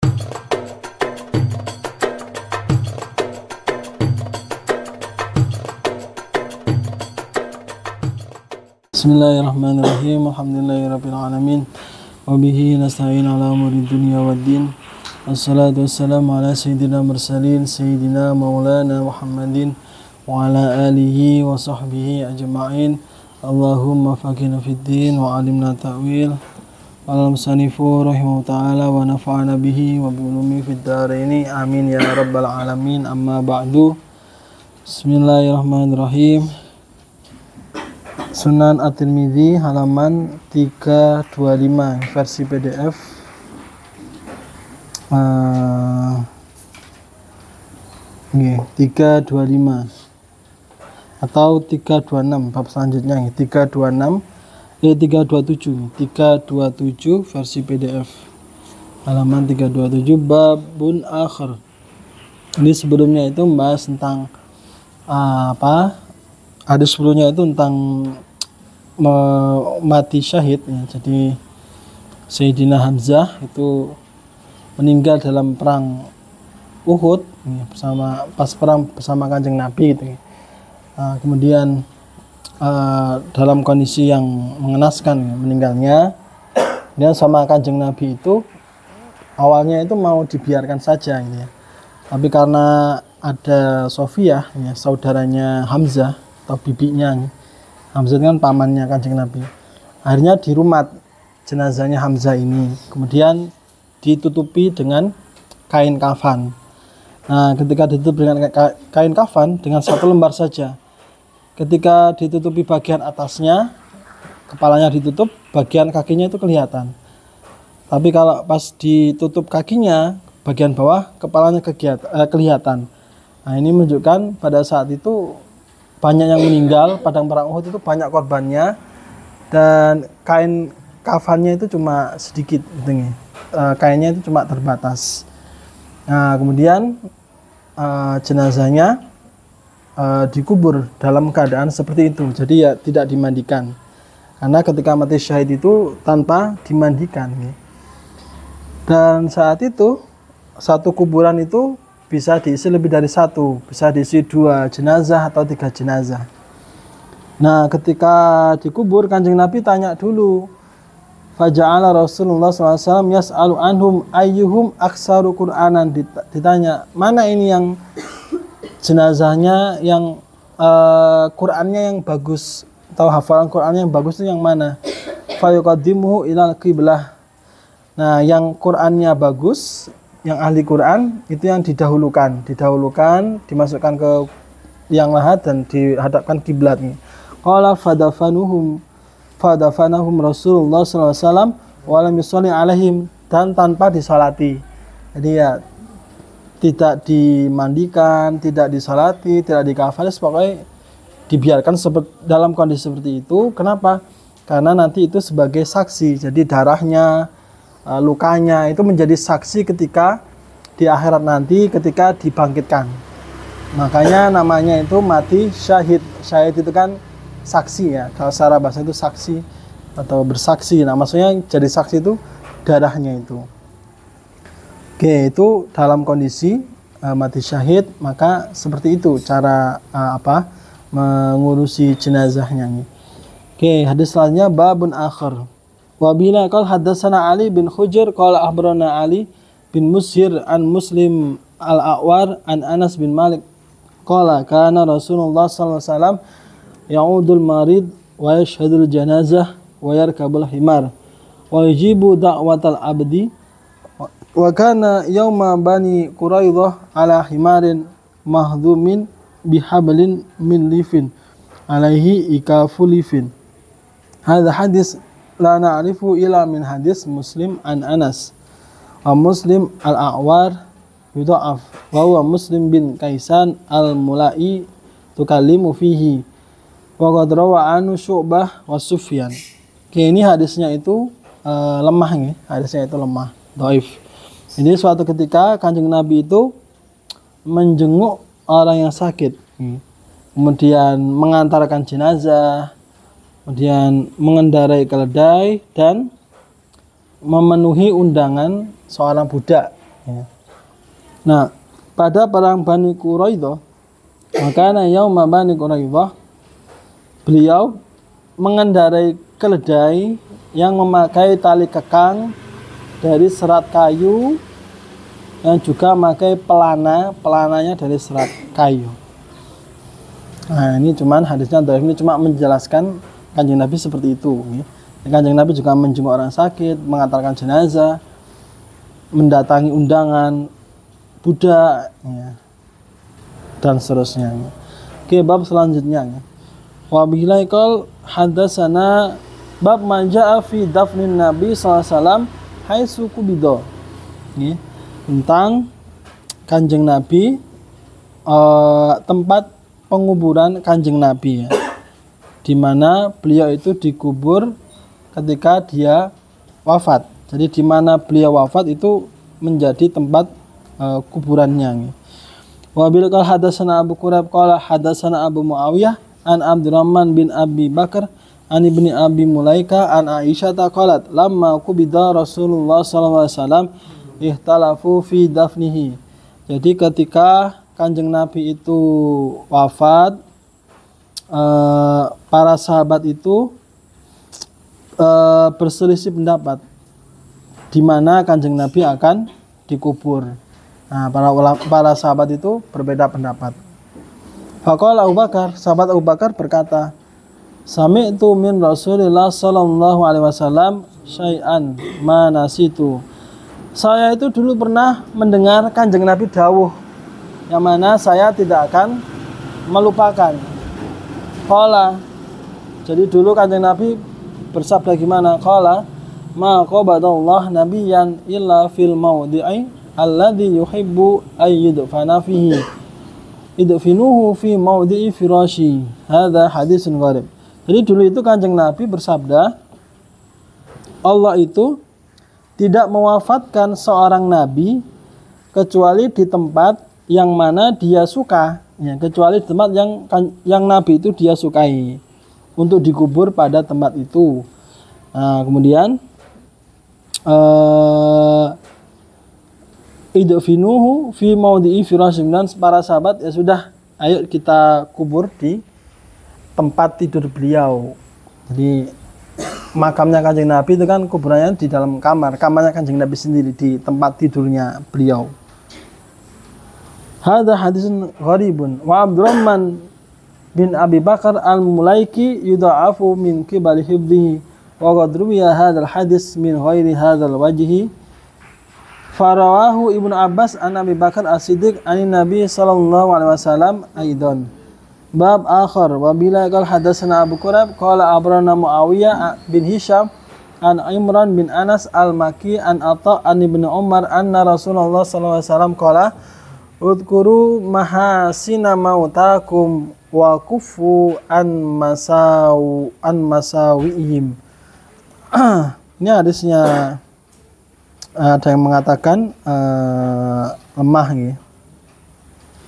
Bismillahirrahmanirrahim. Alhamdulillahirabbil alamin. Wa bihi nasta'in ala umuri dunya waddin. Wassalatu wassalamu ala sayyidina mursalin sayyidina maulana Muhammadin wa ala alihi wa sahbihi ajma'in. Allahumma faqihna fid din wa alimna ta'wil. Al-musanifu rahimahu ta'ala wa nafa'ana bihi wa bi ulumi fid dharaini. Amin ya rabbal alamin. Amma ba'du. Bismillahirrahmanirrahim. Sunan At-Tirmidzi halaman 325 versi PDF. Nggih, 325 atau 326 bab selanjutnya nggih, 327 versi PDF halaman 327 babun akhir. Ini sebelumnya itu membahas tentang hadis sebelumnya itu tentang mati syahid ya. Jadi Sayyidina Hamzah itu meninggal dalam perang Uhud ya, pas perang bersama Kanjeng Nabi gitu ya. Kemudian dalam kondisi yang mengenaskan ya, meninggalnya. Dan sama Kanjeng Nabi itu awalnya itu mau dibiarkan saja gitu ya. Tapi karena ada Sofiyah ya, saudaranya Hamzah atau bibinya, Hamzah kan pamannya Kanjeng Nabi. Akhirnya dirumat jenazahnya Hamzah ini, kemudian ditutupi dengan kain kafan. Nah, ketika ditutup dengan kain kafan dengan satu lembar saja, ketika ditutupi bagian atasnya, kepalanya ditutup, bagian kakinya itu kelihatan. Tapi kalau pas ditutup kakinya, bagian bawah kepalanya kelihatan. Nah, ini menunjukkan pada saat itu banyak yang meninggal, padang perang Uhud itu banyak korbannya, dan kain kafannya itu cuma sedikit gitu, kainnya itu cuma terbatas. Nah, kemudian jenazahnya dikubur dalam keadaan seperti itu, jadi ya tidak dimandikan, karena ketika mati syahid itu tanpa dimandikan. Dan saat itu satu kuburan itu bisa diisi lebih dari satu, bisa diisi 2 jenazah atau 3 jenazah. Nah, ketika dikubur Kanjeng Nabi tanya dulu. Faja'ala Rasulullah SAW yas'alu anhum ayyuhum aksaru Qur'anan. Ditanya, mana ini yang jenazahnya yang Qur'annya yang bagus, atau hafalan Qur'annya yang bagus itu yang mana? Fayuqaddimuhu ilal qiblah. Nah, yang Qur'annya bagus, yang ahli Quran itu yang didahulukan, dimasukkan ke yang lahat dan dihadapkan kiblat. Qala fadafanahum Rasulullah SAW walam yusolli alaihim, dan tanpa disalati. Jadi ya tidak dimandikan, tidak disalati, tidak dikafanis, pokoknya dibiarkan dalam kondisi seperti itu. Kenapa? Karena nanti itu sebagai saksi. Jadi darahnya, lukanya itu menjadi saksi ketika di akhirat nanti ketika dibangkitkan. Makanya namanya itu mati syahid. Syahid itu kan saksi ya, kalau secara bahasa itu saksi atau bersaksi. Nah, maksudnya jadi saksi itu darahnya itu. Oke, itu dalam kondisi mati syahid, maka seperti itu cara mengurusi jenazahnya. Oke, hadis selanjutnya babun akhir. Wabila qala haddatsana Ali bin Hujr qala akhbarana Ali bin Mushir an Muslim al-A'war an Anas bin Malik qala kana Rasulullah sallallahu alaihi wasallam ya'udul marid wa yashhadul janazah wa yarkabul himar wa yujibu da'watal abdi wa kana yawma bani Quraidah ala himarin mahdhumin bihablin min lifin alaihi ikafulifin. Hadha hadis la na'rifu ila min hadis Muslim an Anas wa Muslim al-A'war yudha'af wa huwa Muslim bin Kaisan al-Mula'i tukallimu fihi wa qad rawa anu Syu'bah wa Sufyan. Oke, ini hadisnya itu lemah ya, hadisnya itu lemah, dhaif. Jadi suatu ketika Kanjeng Nabi itu menjenguk orang yang sakit, kemudian mengantarkan jenazah, kemudian mengendarai keledai dan memenuhi undangan seorang budak Ya. Nah, pada perang Bani Quraidah, maka yauma Bani Quraidah, beliau mengendarai keledai yang memakai tali kekang dari serat kayu yang juga memakai pelananya dari serat kayu. Nah, ini cuman hadisnya dhaif, ini cuma menjelaskan Kanjeng Nabi seperti itu. Kanjeng Nabi juga menjenguk orang sakit, mengantarkan jenazah, mendatangi undangan budak, ya, dan seterusnya. Oke, bab selanjutnya. Wabila qol hadatsana bab manja'a fi dafnin Nabi sallallahu alaihi wasallam haitsu qubida. Tentang Kanjeng Nabi, tempat penguburan Kanjeng Nabi, ya, di mana beliau itu dikubur ketika dia wafat. Jadi di mana beliau wafat itu menjadi tempat kuburannya. Wa bil qala hadatsana Abu Qurab qala hadatsana Abu Muawiyah an Abdurrahman bin Abi Bakar an ibni Abi Mulaika an Aisyah qalat lamma qubida Rasulullah sallallahu alaihi wasallam ihtalafu fi dafnihi. Jadi ketika Kanjeng Nabi itu wafat, para sahabat itu berselisih pendapat di mana Kanjeng Nabi akan dikubur. Nah, para sahabat itu berbeda pendapat. Faqala Abu Bakar, sahabat Abu Bakar berkata, sami'tu min Rasulillah sallallahu alaihi wasallam syai'an ma nasitu. Saya itu dulu pernah mendengar Kanjeng Nabi dawuh yang mana saya tidak akan melupakan. Qala, jadi dulu Kanjeng Nabi bersabda gimana? Qala ma qabadallah nabiyyan illa fil mawdi'i alladhi yuhibbu ay yudfana fihi idfinuhu fi mawdi'i firashi. Hadza hadisun gharib. Jadi dulu itu Kanjeng Nabi bersabda, Allah itu tidak mewafatkan seorang nabi kecuali di tempat yang mana dia suka, ya, kecuali di tempat yang nabi itu dia sukai untuk dikubur pada tempat itu. Nah, kemudian idfinuhu fi mawdi'i firasyin, dan para sahabat ya sudah, ayo kita kubur di tempat tidur beliau. Jadi makamnya Kanjeng Nabi itu kan kuburannya di dalam kamarnya Kanjeng Nabi sendiri, di tempat tidurnya beliau. Hadza hadisun gharibun wa Abdurrahman bin Abi Bakar al-Mulaiki yudha'afu min qibali hifdhihi wa qad ruwiya hadzal hadis min ghairi hadzal wajhi. Farawahu Ibnu Abbas an Abi Bakar As-Siddiq anin Nabi sallallahu alaihi wasallam aidan. Bab akhar wa bila qala hadatsana Abu Qurab qala abrana Muawiyah bin Hisham an Imran bin Anas al-Maki an Atha an Ibnu Umar anna Rasulullah sallallahu alaihi wasallam qala udhkuru mahasina mautakum wa kufu an masawihim. Ini hadisnya ada yang mengatakan lemah, gitu.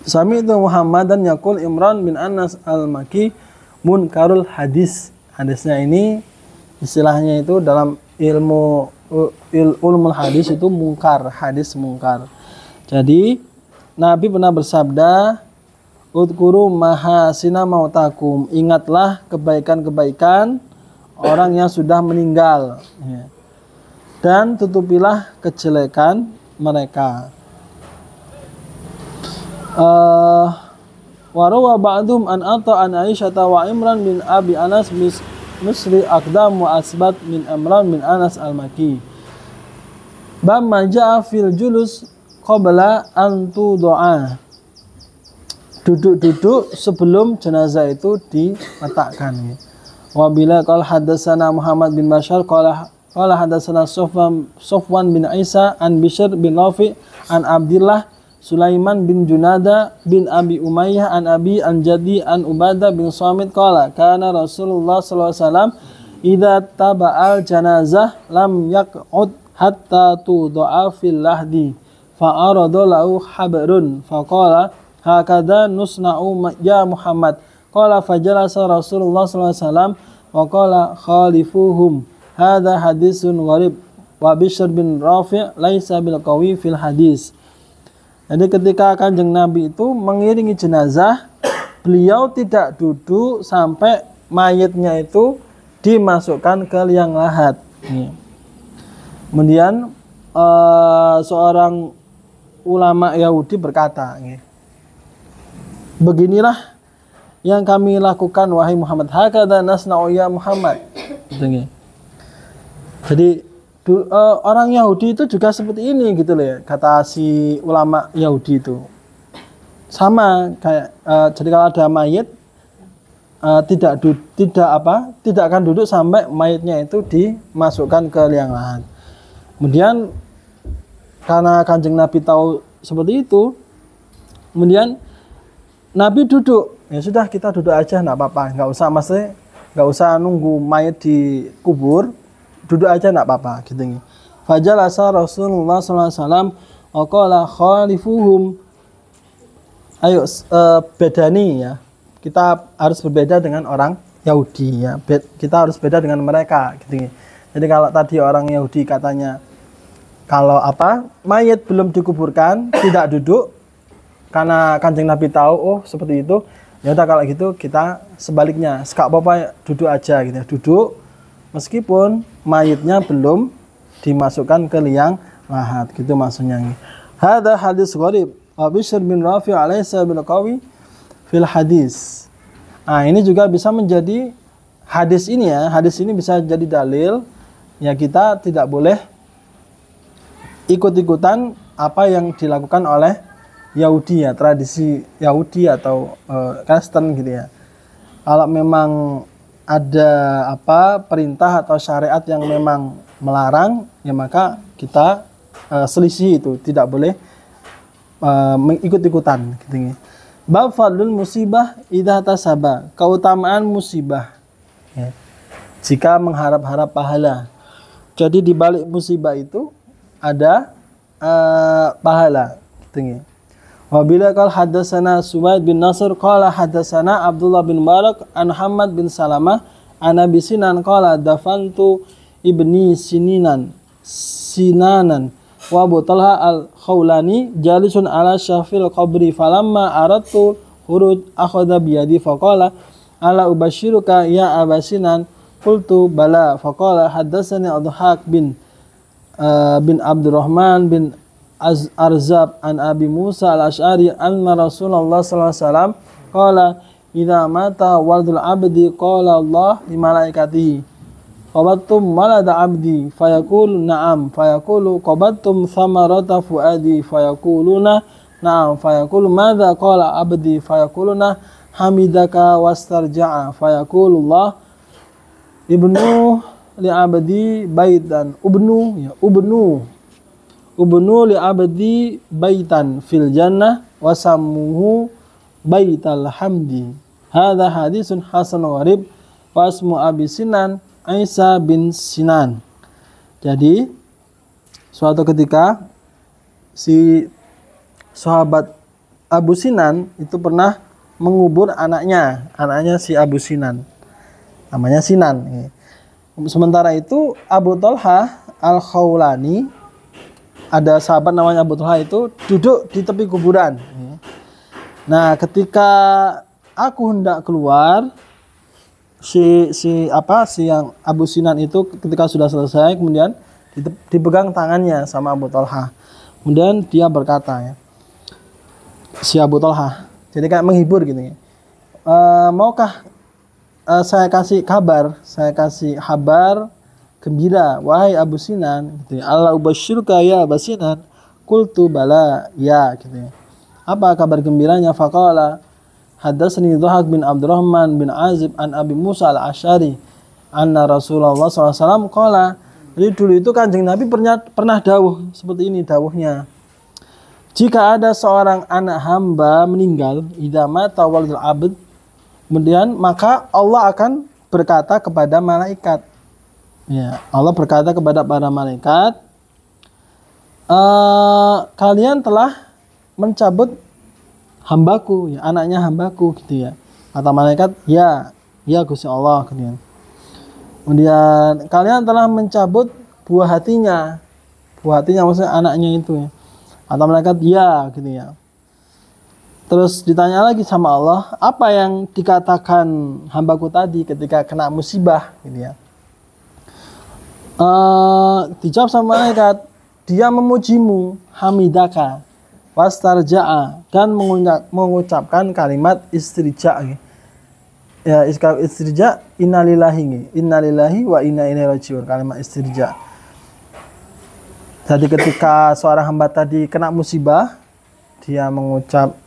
Sami itu Muhammadan yaqul Imran bin Anas al-Maki munkarul hadis. Hadisnya ini istilahnya itu dalam ilmu hadis itu mungkar, hadis mungkar. Jadi Nabi pernah bersabda, udhkuru mahasina mautakum, ingatlah kebaikan-kebaikan orang yang sudah meninggal, ya, dan tutupilah kejelekan mereka. Warawa ba'dhum an Atha an Aisyah wa Imran bin Abi Anas misri aqdam wa asbat min Imran bin Anas al-Maki. Bab maja'a fil julus qabla an tudu'a. Duduk-duduk sebelum jenazah itu diletakkan. Wa bila qala hadatsana Muhammad bin Bashar qala hadatsana Sofwan bin Isa an Bishr bin Rafi an Abdillah Sulaiman bin Junada bin Abi Umayyah an Abi Al-Jadi an Ubadah bin Samit qala kana Rasulullah sallallahu alaihi wasallam idza taba'al janazah lam yaq'ud hatta tudu'a fil lahdi fa arada lahu habrun fa qala hakadha nusna'u ya Muhammad qala fajalasa Rasulullah sallallahu alaihi wasallam wa qala khalifuhum. Hadza hadisun gharib wa Bishr bin Rafi' laisa bil qawi fil hadis. Jadi ketika Kanjeng Nabi itu mengiringi jenazah, beliau tidak duduk sampai mayitnya itu dimasukkan ke liang lahat. Kemudian seorang ulama Yahudi berkata, beginilah yang kami lakukan wahai Muhammad, hakadha nasna'u ya Muhammad. Jadi orang Yahudi itu juga seperti ini gitu loh ya, kata si ulama Yahudi itu. Sama kayak jadi kalau ada mayit tidak akan duduk sampai mayitnya itu dimasukkan ke liang lahat. Kemudian karena Kanjeng Nabi tahu seperti itu, kemudian Nabi duduk. Ya sudah, kita duduk aja, nggak apa-apa, nggak usah nunggu mayit dikubur, duduk aja nggak apa-apa gitu. Fajalasa Rasulullah SAW waqala khalifuhum, ayo bedani ya, kita harus berbeda dengan orang Yahudi ya, kita harus beda dengan mereka gitu. Jadi kalau tadi orang Yahudi katanya kalau mayit belum dikuburkan tidak duduk, karena Kanjeng Nabi tahu oh seperti itu, ya udah kalau gitu kita sebaliknya, sekak apa duduk aja gitu, duduk meskipun mayitnya belum dimasukkan ke liang lahat, gitu maksudnya. Hadza hadis gharib Bishr bin Rafi' alaysa bil qawi fil hadis. Nah, ini juga bisa menjadi hadis ini ya, hadis ini bisa jadi dalil ya, kita tidak boleh ikut-ikutan apa yang dilakukan oleh Yahudi ya, tradisi Yahudi atau Kristen gitu ya. Kalau memang ada perintah atau syariat yang memang melarang, ya maka kita selisih itu, tidak boleh mengikut-ikutan gitu. Bab fadlul musibah idza tasaba, keutamaan musibah ya, jika mengharap-harap pahala. Jadi di balik musibah itu ada pahala gitu. Wabila qala hadatsana Suwaid bin Nasr qala hadatsana Abdullah bin Barak an Muhammad bin Salamah an Abi Sinan qala dafantu ibni Sinanan wa Abu Talha al-Khawlani jalisun ala syafil qabri falamma aradtu huruj akhadha biyadi faqala ala ubashiruka ya Aba Sinan qultu bala faqala hadatsani Adhaq bin Abdurrahman bin Arzab an Abi Musa al-Ash'ari anna Rasulullah sallallahu alaihi wasallam qala idza mata waladul abdi qala Allah li malaikatihi qabattum walada abdi fayaqulu na'am fayaqulu qabattum thamarata fuadi fayaquluna na'am fayaqulu madza qala abdi fayaquluna hamidaka wastarja'a fayaqulu Allah ibnu li abdi baitan ubnu li abdi baitan fil jannah wasamuhu baital hamdi. Hadza hadisun hasan gharib wasmu Abi Sinan Isa bin Sinan. Jadi suatu ketika si sahabat Abu Sinan itu pernah mengubur anaknya si Abu Sinan, namanya Sinan. Sementara itu Abu Talha al-Khawlani, ada sahabat namanya Abu Talha itu duduk di tepi kuburan. Nah, ketika aku hendak keluar, si yang Abu Sinan itu ketika sudah selesai, kemudian dipegang tangannya sama Abu Talha. Kemudian dia berkata ya, si Abu Talha, jadi kayak menghibur gitu ya. Maukah saya kasih kabar gembira wahai Abu Sinan gitu ya. Allah ubasyiruka ya Abu Sinan qultu bala ya gitu ya. Apa kabar gembiranya? Faqala hadatsani Dhahak bin Abdurrahman bin Azib an Abi Musa al-Ash'ari anna Rasulullah SAW qala. Jadi dulu itu Kanjeng Nabi pernah dawuh seperti ini dawuhnya. Jika ada seorang anak hamba meninggal, idza mata waladul abd, kemudian maka Allah akan berkata kepada malaikat. Ya, Allah berkata kepada para malaikat, kalian telah mencabut hambaku, ya, anaknya hambaku gitu ya. Kata malaikat, ya Gusti Allah. Kemudian kalian telah mencabut buah hatinya maksudnya anaknya itu ya. Atau malaikat ya gitu ya. Terus ditanya lagi sama Allah, apa yang dikatakan hambaku tadi ketika kena musibah gitu ya. Dijawab sama malaikat, dia memujimu, hamidaka wastarja'a, dan mengucapkan kalimat istirja. Ya, istirja innalillahi wa inna ilaihi rajiun, kalimat istirja. Jadi ketika seorang hamba tadi kena musibah, dia mengucap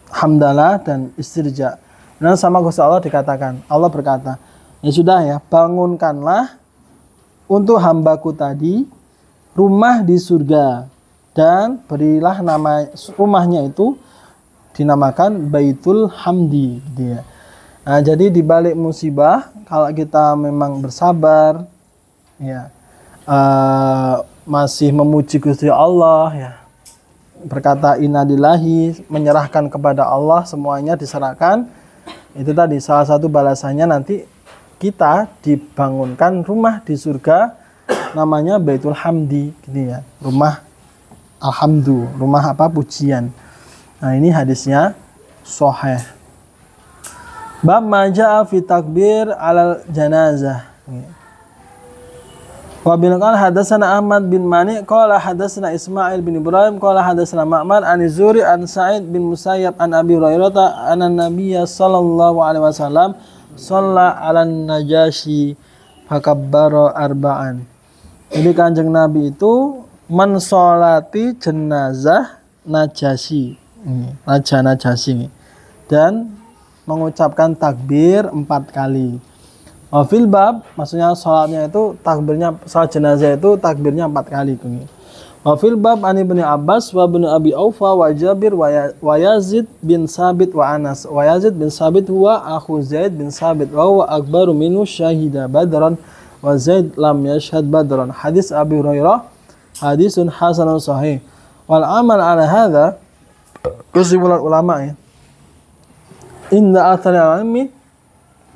hamdalah dan istirja. Dan sama Gusti Allah dikatakan, Allah berkata, ya sudah ya, bangunkanlah untuk hambaku tadi rumah di surga, dan berilah nama rumahnya itu dinamakan Baitul Hamdi gitu ya. Nah, jadi di balik musibah, kalau kita memang bersabar ya, masih memuji Gusti Allah ya, berkata innalillahi, menyerahkan kepada Allah, semuanya diserahkan, itu tadi salah satu balasannya nanti kita dibangunkan rumah di surga namanya Baitul Hamdi gitu ya, rumah alhamdu, rumah apa, pujian. Nah, ini hadisnya sahih. Bab ma jaa fi takbir alal janazah. Wa bil qala hadatsana Ahmad bin Mani qala hadatsana Ismail bin Ibrahim qala hadatsana Ma'mar an Zuri an Sa'id bin Musayyab an Abi Hurairah anna Nabiyya sallallahu alaihi wasallam shalla 'alan Najasyi fakabbara arba'an. Jadi Kanjeng Nabi itu mensolati jenazah Najasyi, Raja Najasyi, dan mengucapkan takbir 4 kali. Fil bab, maksudnya sholatnya itu takbirnya, sholat jenazah itu takbirnya 4 kali. Fil bab an Ibnu Abbas wa Ibnu Abi Aufa wa Jabir wa Yazid bin Sabit wa Anas. Wa Yazid bin Sabit huwa akhu Zaid bin Sabit wa huwa akbaru minhu syahida Badran wa Zaid lam yashhad Badran. Hadis Abi Hurairah hadisun hasanun sahih. Wal amal ala hadza, kesimpulan ulama ya, inna athari al-ilmi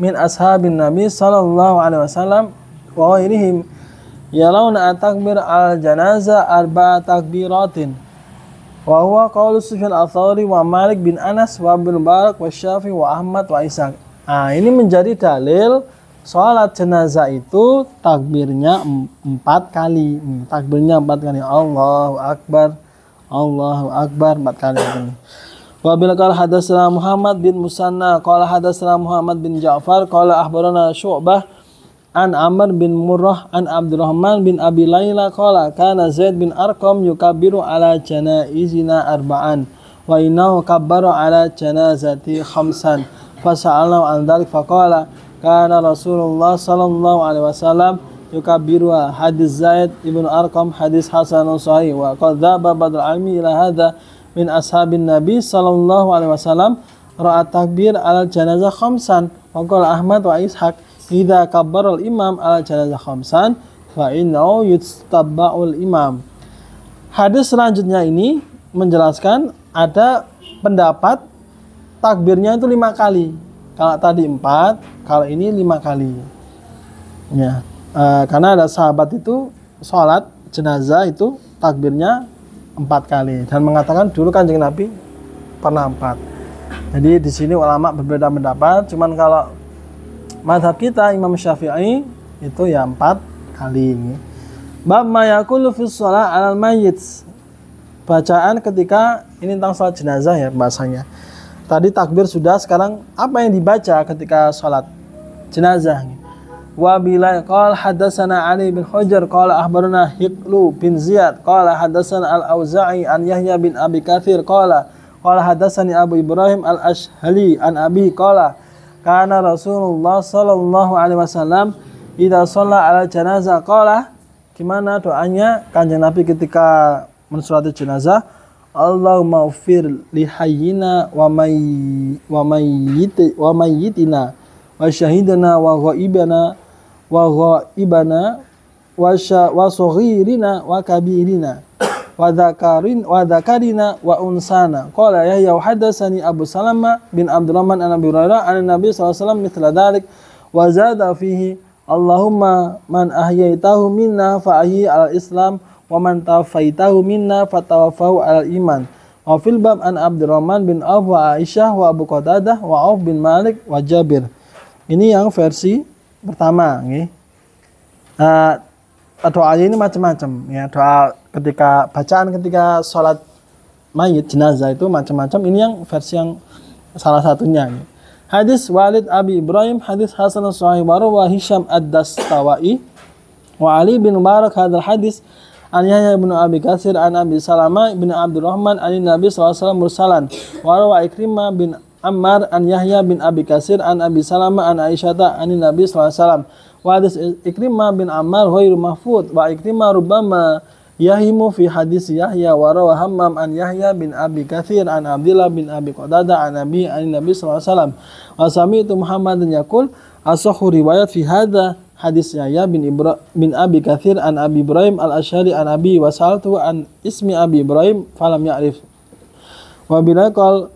min ashabin Nabi sallallahu alaihi wasallam wa ghairihim yalawna takbir al janazah arba'a takbiratin wa huwa qaulu Sufyan al-Thawri wa Malik bin Anas wa Ibnu Mubarak wa Syafi'i wa Ahmad wa Ishaq. Nah, ini menjadi dalil salat jenazah itu takbirnya 4 kali. Takbirnya 4 kali. Allahu Akbar 4 kali. Wa bil qala hadatsana Muhammad bin Musanna qala hadatsana Muhammad bin Ja'far qala akhbarana Syu'bah an Amr bin Murrah an Abdurrahman bin Abi Layla qala kana Zaid bin Arqam yukabbiru ala janaizina arba'an wa innahu kabbara ala janazati khamsan fasa'alna an dzalik faqala kana Rasulullah sallallahu alaihi wasallam yukabbiru. Hadis Zaid ibn Arqam hadis hasanun sahih wa qad dhaba badal almi ila hadza min ashabin Nabi sallallahu alaihi wasallam ra'a takbir ala janazah khamsan wa qala Ahmad wa Ishaq idza kabbara al-imam ala janazah khamsan fa innahu yustabba'ul imam. Hadis selanjutnya ini menjelaskan ada pendapat takbirnya itu 5 kali. Kalau tadi 4, kalau ini 5 kali. Ya, karena ada sahabat itu sholat jenazah itu takbirnya 4 kali dan mengatakan dulu Kanjeng Nabi pernah 4. Jadi di sini ulama berbeda pendapat. Cuman kalau mazhab kita Imam Syafi'i itu ya 4 kali ini. Bab ma yaqulu fi shalah 'alal mayyit. Bacaan ketika ini tentang salat jenazah ya bahasanya. Tadi takbir sudah, sekarang apa yang dibaca ketika salat jenazah? Wa bila qala hadatsana Ali bin Hajar qala akhbarana Hiqlu bin Ziyad qala hadatsana Al-Auza'i an Yahya bin Abi Katsir qala hadatsani Abu Ibrahim Al-Ashhali an Abi qala kana Rasulullah sallallahu alaihi wasallam idza shalla ala janazah qala, gimana doanya Kanjeng Nabi ketika mensolati jenazah? Allahumma ufir li hayyina wa mayyitina wa syahidana wa ghaibana wa saghirina wa kabirina wa dzakarina wa unsana. Qala Yahya hadatsani Abu Salamah bin Abdurrahman an Abi Hurairah an Nabi sallallahu alaihi wasallam mithla dzalik wa zada fihi Allahumma man ahyaitahu minna fa ahyi al Islam wa man tawafaitahu minna fa tawaffahu al iman. Wa fil bab an Abdurrahman bin Auf wa Aisyah wa Abu Qatadah wa Auf bin Malik wa Jabir. Ini yang versi pertama, nggih. Doanya ini macam-macam ya, doa ketika bacaan ketika sholat mayit jenazah itu macam-macam. Ini yang versi yang salah satunya. Hadis Walid Abi Ibrahim, hadis Hasan Sahih wa Hisham Ad-Dastawai wa Ali bin Mubarak hadal hadis an Yahya bin Abi Katsir an Abi Salamah bin Abdurrahman an Nabi sallallahu alaihi wasallam mursalan wa Ikrimah bin Ammar an Yahya bin Abi Katsir an Abi Salamah an Aisyah an Nabi sallallahu alaihi wasallam. Wa hadis Ikrimah bin Ammar ghairu mahfud wa Ikrimah rubbama yahimu fi hadis Yahya wa rawa Hammam an Yahya bin Abi Katsir an Abdullah bin Abi Qatadah an Nabi sallallahu alaihi wasallam. Wa sami'tu Muhammadan yaqul asahhu riwayat fi hadza hadis Yahya bin Abi Katsir an Abi Ibrahim al-Asy'ari an Abi wa saltu an ismi Abi Ibrahim falam ya'rif. Wa bila qala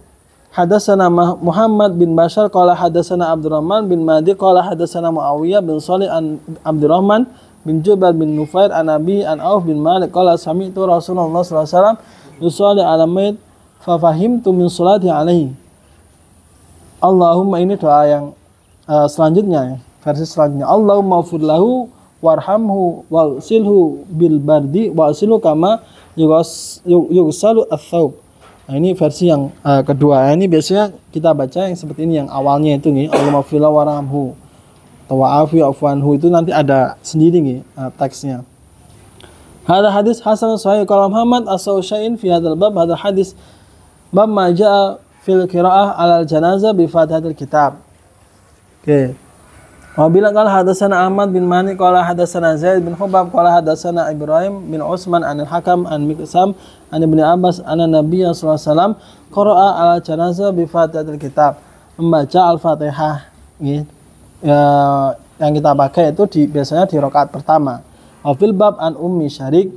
hadatsana Muhammad bin Bashar qala hadatsana Abdurrahman bin Mahdi qala hadatsana Muawiyah bin Shalih an Abdurrahman bin Jubair bin Nufair an Nabi an Auf bin Malik qala sami'tu Rasulullah sallallahu alaihi wasallam yusalli ala mayit fa fahimtu min salati alaihi. Allahumma, ini doa yang selanjutnya, versi selanjutnya. Allahumma ighfir lahu warhamhu waghsilhu bil bardi waghsilhu kama yughsalu ats-tsawb. Nah, ini versi yang kedua. Ini biasanya kita baca yang seperti ini, yang awalnya itu nih, Allahumma ighfir lahu warhamhu tawa'afi afwanhu, itu nanti ada sendiri nih teksnya. Hadal hadis hasan sahih qala Muhammad as-Sawsyain fi hadzal bab, hadal hadis bab ma jaa fil qiraah 'alal janazah bi Fatihatil kitab. Oke. Wa bila qala hadatsana Ahmad bin Mani qala hadatsana Zaid bin Hubab qala hadatsana Ibrahim bin Utsman anil Hakam an Miqsam an Ibnu Abbas anna Nabiy sallallahu alaihi wasallam qara'a 'alal janazah bi Fatihatil kitab, membaca Al-Fatihah gitu. Yang kita pakai itu biasanya di rakaat pertama. Wafil bab an Ummi Syarik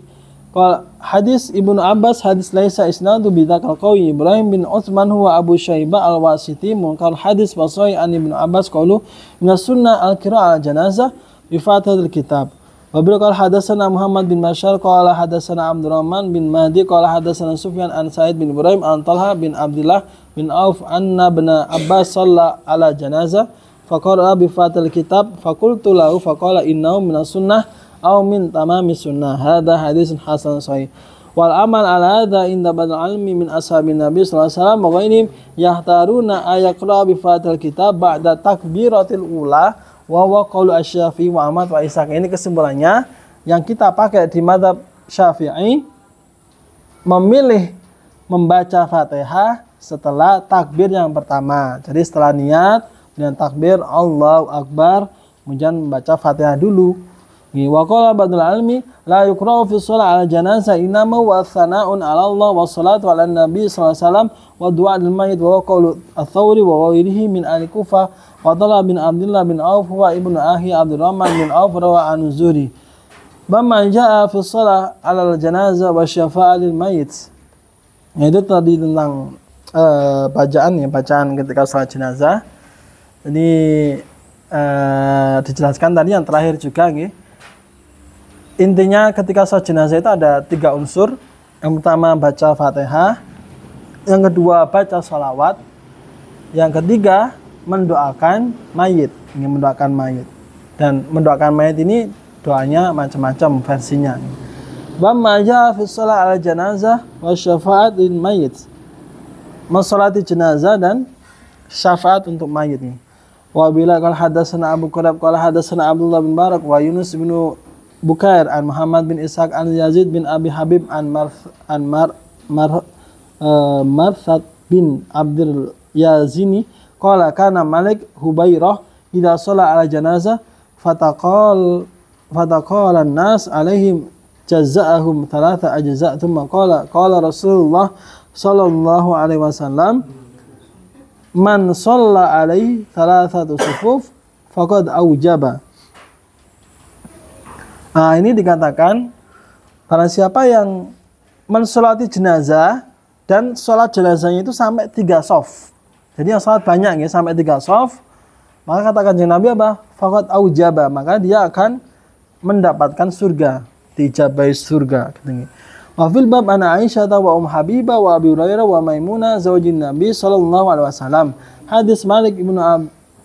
qala hadis Ibnu Abbas hadis laisa isnadu bidzakal qawi Ibrahim bin Utsman huwa Abu Syaibah al-Wasiti munkar hadis wasai an Ibnu Abbas qalu minas sunnah al-qira'ah al-janazah bi Fatihatil kitab. Wa bil qala hadatsana Muhammad bin Bashar qala hadatsana Abdurrahman bin Mahdi qala hadatsana Sufyan an Sa'id bin Ibrahim an Talha bin Abdullah bin Auf anna ibn Abbas shalla ala janazah faqara bi Fatihatil kitab faqultu lahu faqala innahu minas sunnah aw min tamami sunnah. Hadza hadisun hasan sahih. Wal amal ala hadza inda badal almi min ashabin Nabi sallallahu alaihi wasallam wa ghairihim yahtaruna ayaqra bi Fatihatil kitab ba'da takbiratil ula wa huwa qaulu asy-Syafi'i wa Ahmad wa Ishaq. Ini kesimpulannya yang kita pakai di mazhab Syafi'i, memilih membaca Fatihah setelah takbir yang pertama. Jadi setelah niat dengan takbir Allahu Akbar, kemudian membaca Fatihah dulu. Wa qala ba'dul almi la yuqra'u fi shalah 'ala janazah inama wa thana'un 'ala Allah wa salatu 'ala nabi sallallahu alaihi wasallam wa du'a lil mayyit wa qawlu ats-Tsawri wa ghairihi min ahli Kufah wa Talha bin Abdullah bin Auf wa ibnu Ahi Abdurrahman bin Auf rawa an Zuhri. Bama jaa fi shalah 'ala janazah wa syafa'ah lil mayyit. Itu tadi tentang bacaan ketika salat jenazah. Jadi dijelaskan tadi yang terakhir juga nggih. Intinya ketika salat jenazah itu ada 3 unsur. Yang pertama baca Fatihah, yang kedua baca sholawat, yang ketiga mendoakan mayit. Ini mendoakan mayit. Dan mendoakan mayit ini doanya macam-macam versinya. Wa ma jaa fi shalah 'ala janazah wa syafa'at lil mayit. Mensolati jenazah dan syafaat untuk mayit ini. Wa bila qala hadatsana Abu Qurab qala hadatsana Abdullah bin Barak wa Yunus bin Bukair an Muhammad bin Ishaq an Yazid bin Abi Habib an Marsad bin Abdul Yazini qala kana Malik Hubairah idza shalla ala janazah fataqala an-nas alaihim jazaa'ahum thalatha ajza' thumma qala Rasulullah sallallahu alaihi wasallam man shalla alaihi thalathatu sufuf faqad aujaba. Nah, ini dikatakan barang siapa yang mensolati jenazah dan sholat jenazahnya itu sampai 3 shaf. Jadi yang sholat banyak ya, sampai 3 shaf, Maka kata Kanjeng Nabi apa? Faqad aujaba, maka dia akan mendapatkan surga, dijabai surga katanya. Wa fil bab ana Aisyah wa Habibah wa Abi Hurairah wa Maimunah zaujin Nabi sallallahu alaihi wasallam. Hadis Malik ibnu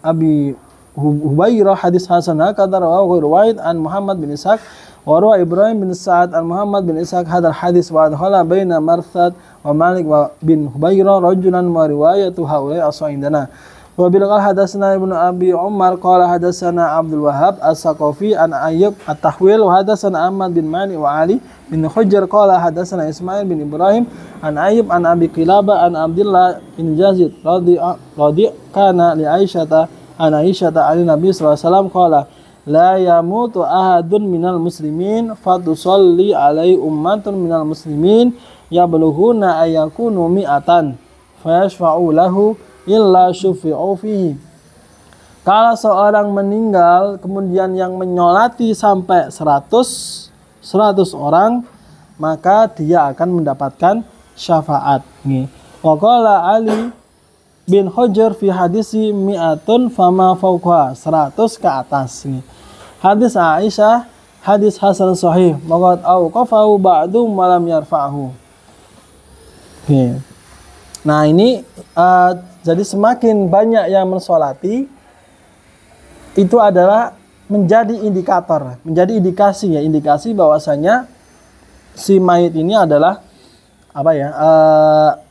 Abi Hubairah hadis hasan hakadha rawahu riwayat an Muhammad bin Ishaq wa rawa Ibrahim bin Sa'ad an Muhammad bin Ishaq hadal hadis wa adkhala baina Marthad wa Malik wa bin Hubairah rajulan wa riwayatu haula'i as-sa'indana. Wa bil hadatsana Ibnu Abi Umar qala hadatsana Abdul Wahhab As-Saqafi an Ayyub At-Tahwil wa hadatsana Ahmad bin Mani wa Ali bin Hujr qala hadatsana Ismail bin Ibrahim an Ayyub an Abi Qilabah an Abdullah bin Yazid radhi kana li Aisyata an Aisyata an Nabi sallallahu alaihi wasallam qala la yamutu ahadun minal muslimin fatusalli alai ummatun minal muslimin yablughuna ayakunu mi'atan fayashfa'u lahu illa syufi'u fihi. Kalau seorang meninggal kemudian yang menyolati sampai 100 orang, maka dia akan mendapatkan syafaat. Wa qala Ali bin Hujr fi hadisi mi'atun fama fawqa, 100 ke atas. Hadis Aisyah hadis hasan sahih, maqad auqafahu ba'du malam yarfa'hu. Nah ini jadi semakin banyak yang mensolati itu adalah menjadi indikator, menjadi indikasi ya, indikasi bahwasanya si mayit ini adalah apa ya,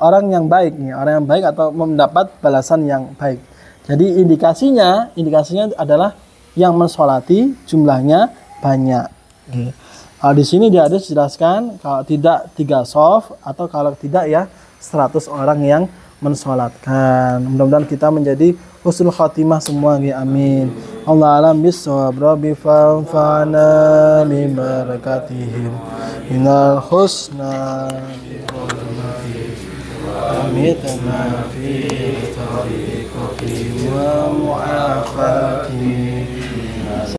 orang yang baik nih, orang yang baik atau mendapat balasan yang baik. Jadi indikasinya adalah yang mensolati jumlahnya banyak. Di sini dia ada dijelaskan kalau tidak 3 shaf atau kalau tidak ya 100 orang yang mensolatkan. Mudah-mudahan kita menjadi husnul khatimah semua ya, amin. Allah alam bisawab, rabbi fanfa'na bi barakatihim innal husna bi amitna fi tariqati wa